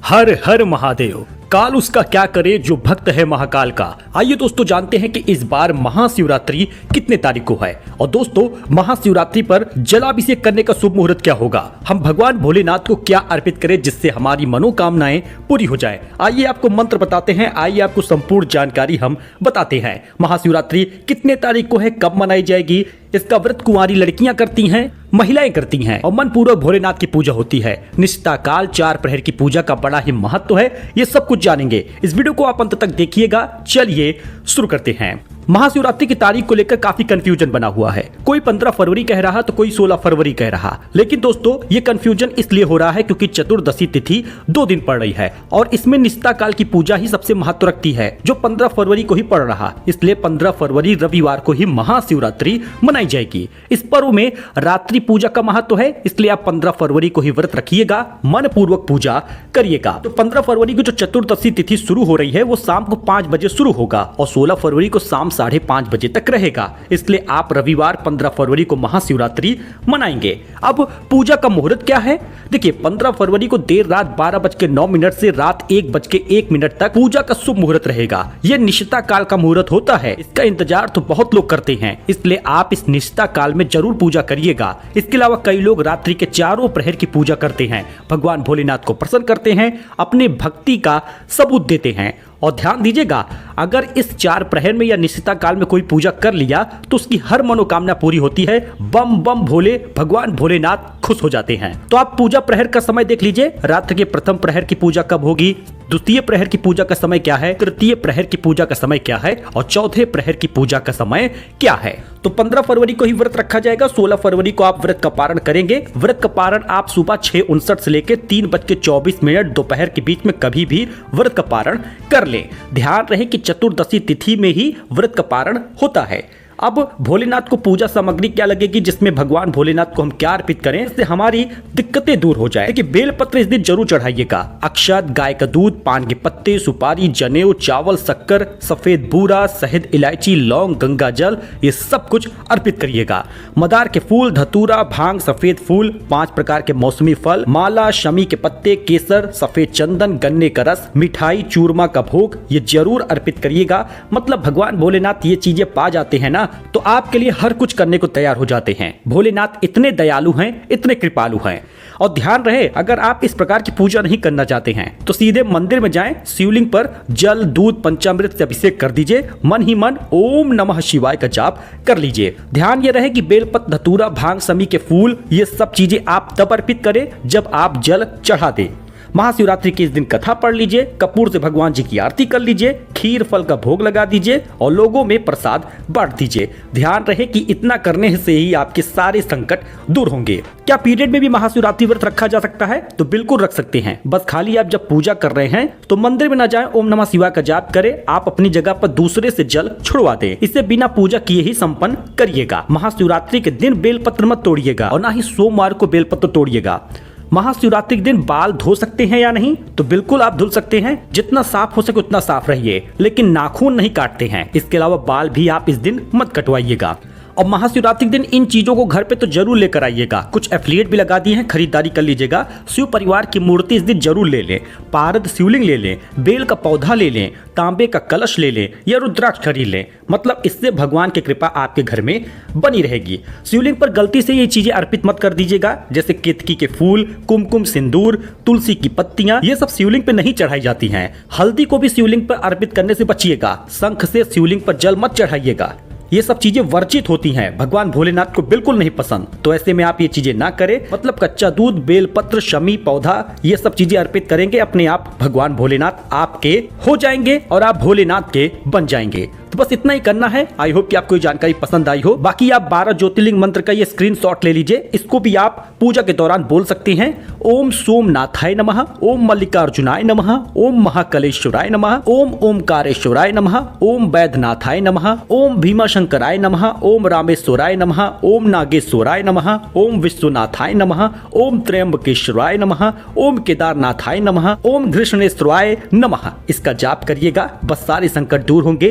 हर हर महादेव। काल उसका क्या करे जो भक्त है महाकाल का। आइए दोस्तों जानते हैं कि इस बार महाशिवरात्रि कितने तारीख को है और दोस्तों महाशिवरात्रि पर जलाभिषेक करने का शुभ मुहूर्त क्या होगा। हम भगवान भोलेनाथ को क्या अर्पित करें जिससे हमारी मनोकामनाएं पूरी हो जाए। आइए आपको मंत्र बताते हैं, आइए आपको संपूर्ण जानकारी हम बताते हैं। महाशिवरात्रि कितने तारीख को है, कब मनाई जाएगी, इसका व्रत कुंवारी लड़कियां करती हैं, महिलाएं करती हैं और मनपूर्वक भोलेनाथ की पूजा होती है। निष्ठा काल 4 प्रहर की पूजा का बड़ा ही महत्व है, ये सब कुछ जानेंगे। इस वीडियो को आप अंत तक देखिएगा। चलिए शुरू करते हैं। महाशिवरात्रि की तारीख को लेकर काफी कंफ्यूजन बना हुआ है। कोई 15 फरवरी कह रहा तो कोई 16 फरवरी कह रहा। लेकिन दोस्तों ये कंफ्यूजन इसलिए हो रहा है क्योंकि चतुर्दशी तिथि 2 दिन पड़ रही है और इसमें निष्ठा काल की पूजा ही सबसे महत्व रखती है जो 15 फरवरी को ही पड़ रहा। इसलिए 15 फरवरी रविवार को ही महाशिवरात्रि मनाई जाएगी। इस पर्व में रात्रि पूजा का महत्व है, इसलिए आप 15 फरवरी को ही व्रत रखिएगा, मन पूर्वक पूजा करिएगा। तो 15 फरवरी की जो चतुर्दशी तिथि शुरू हो रही है वो शाम को 5 बजे शुरू होगा और 16 फरवरी को शाम 5:30 बजे तक रहेगा। इसलिए आप रविवार 15 फरवरी को महाशिवरात्रि मनाएंगे। अब पूजा का मुहूर्त क्या है, देखिए 15 फरवरी को देर रात 12:09 से रात 1:01 तक पूजा का शुभ मुहूर्त रहेगा। यह निष्ठा काल का मुहूर्त होता है, इसका इंतजार तो बहुत लोग करते हैं, इसलिए आप इस निष्ठा काल में जरूर पूजा करिएगा। इसके अलावा कई लोग रात्रि के चारों प्रहर की पूजा करते हैं, भगवान भोलेनाथ को प्रसन्न करते हैं, अपने भक्ति का सबूत देते हैं। और ध्यान दीजिएगा, अगर इस 4 प्रहर में या निष्ठा काल में कोई पूजा कर लिया तो उसकी हर मनोकामना पूरी होती है। बम बम भोले, भगवान भोलेनाथ खुश हो जाते हैं। तो आप पूजा प्रहर का समय देख लीजिए। रात्रि के प्रथम प्रहर की पूजा कब होगी, द्वितीय प्रहर की पूजा का समय क्या है, तृतीय प्रहर की पूजा का समय क्या है और चौथे प्रहर की पूजा का समय क्या है। तो 15 फरवरी को ही व्रत रखा जाएगा। 16 फरवरी को आप व्रत का पारण करेंगे। व्रत का पारण आप सुबह 6:59 से लेकर 3:24 दोपहर के बीच में कभी भी व्रत का पारण कर लें। ध्यान रहे कि चतुर्दशी तिथि में ही व्रत का पारण होता है। अब भोलेनाथ को पूजा सामग्री क्या लगेगी जिसमें भगवान भोलेनाथ को हम क्या अर्पित करें इससे हमारी दिक्कतें दूर हो जाए। देखिए बेलपत्र इस दिन जरूर चढ़ाइएगा। अक्षत, गाय का दूध, पान के पत्ते, सुपारी, जनेऊ, चावल, शक्कर, सफेद बूरा, शहद, इलायची, लौंग, गंगा जल, ये सब कुछ अर्पित करिएगा। मदार के फूल, धतूरा, भांग, सफेद फूल, 5 प्रकार के मौसमी फल, माला, शमी के पत्ते, केसर, सफेद चंदन, गन्ने का रस, मिठाई, चूरमा का भोग, ये जरूर अर्पित करिएगा। मतलब भगवान भोलेनाथ ये चीजें पा जाते हैं ना तो आपके लिए हर कुछ करने को तैयार हो जाते हैं। भोलेनाथ इतने दयालु हैं, इतने कृपालु हैं। और ध्यान रहे अगर आप इस प्रकार की पूजा नहीं करना चाहते हैं तो सीधे मंदिर में जाएं, शिवलिंग पर जल, दूध, पंचामृत से अभिषेक कर दीजिए। मन ही मन ओम नमः शिवाय का जाप कर लीजिए। ध्यान ये रहे कि बेलपत्र, धतूरा, भांग, समी के फूल, ये सब चीजें आप तब अर्पित करें जब आप जल चढ़ा दें। महाशिवरात्रि के इस दिन कथा पढ़ लीजिए, कपूर से भगवान जी की आरती कर लीजिए, खीर फल का भोग लगा दीजिए और लोगों में प्रसाद बांट दीजिए। ध्यान रहे कि इतना करने से ही आपके सारे संकट दूर होंगे। क्या पीरियड में भी महाशिवरात्रि व्रत रखा जा सकता है? तो बिल्कुल रख सकते हैं। बस खाली आप जब पूजा कर रहे हैं तो मंदिर में ना जाएं, ओम नमः शिवाय का जाप करें, आप अपनी जगह पर दूसरे से जल छुड़वा दें। इसे बिना पूजा किए ही संपन्न करिएगा। महाशिवरात्रि के दिन बेलपत्र मत तोड़िएगा और ना ही सोमवार को बेलपत्र तोड़िएगा। महाशिवरात्रि के दिन बाल धो सकते हैं या नहीं? तो बिल्कुल आप धुल सकते हैं, जितना साफ हो सके उतना साफ रहिए, लेकिन नाखून नहीं काटते हैं। इसके अलावा बाल भी आप इस दिन मत कटवाइएगा। और महाशिवरात्रि के दिन इन चीजों को घर पे तो जरूर लेकर आइएगा। कुछ एफिलिएट भी लगा दिए हैं, खरीदारी कर लीजिएगा। शिव परिवार की मूर्ति इस दिन जरूर ले लें, पारद शिवलिंग ले लें, बेल का पौधा ले लें, तांबे का कलश ले लें या रुद्राक्ष खरीद लें। मतलब इससे भगवान की कृपा आपके घर में बनी रहेगी। शिवलिंग पर गलती से ये चीजें अर्पित मत कर दीजिएगा, जैसे केतकी के फूल, कुमकुम, सिंदूर, तुलसी की पत्तियां, ये सब शिवलिंग पर नहीं चढ़ाई जाती हैं। हल्दी को भी शिवलिंग पर अर्पित करने से बचिएगा। शंख से शिवलिंग पर जल मत चढ़ाइएगा, ये सब चीजें वर्जित होती हैं, भगवान भोलेनाथ को बिल्कुल नहीं पसंद। तो ऐसे में आप ये चीजें ना करें। मतलब कच्चा दूध, बेलपत्र, शमी, पौधा, ये सब चीजें अर्पित करेंगे, अपने आप भगवान भोलेनाथ आपके हो जाएंगे और आप भोलेनाथ के बन जाएंगे। तो बस इतना ही करना है। आई होप कि आपको ये जानकारी पसंद आई हो। बाकी आप 12 ज्योतिर्लिंग मंत्र का ये स्क्रीनशॉट ले लीजिए, इसको भी आप पूजा के दौरान बोल सकते हैं। ओम सोमनाथाय नमः, ओम मल्लिकार्जुनाय नमः, ओम महाकलेश्वराय नमः, ओम ओमकारेश्वराय नमः, ओम वैद्यनाथाय नमः, ओम भीमाशंकराय नमः, ओम रामेश्वराय नमः, ओम नागेश्वराय नमः, ओम विश्वनाथाय नमः, ओम त्र्यंबकेश्वराय नमः, ओम केदारनाथाय नमः, ओम घृष्णेश्वराय नमः। इसका जाप करिएगा, बस सारे संकट दूर होंगे।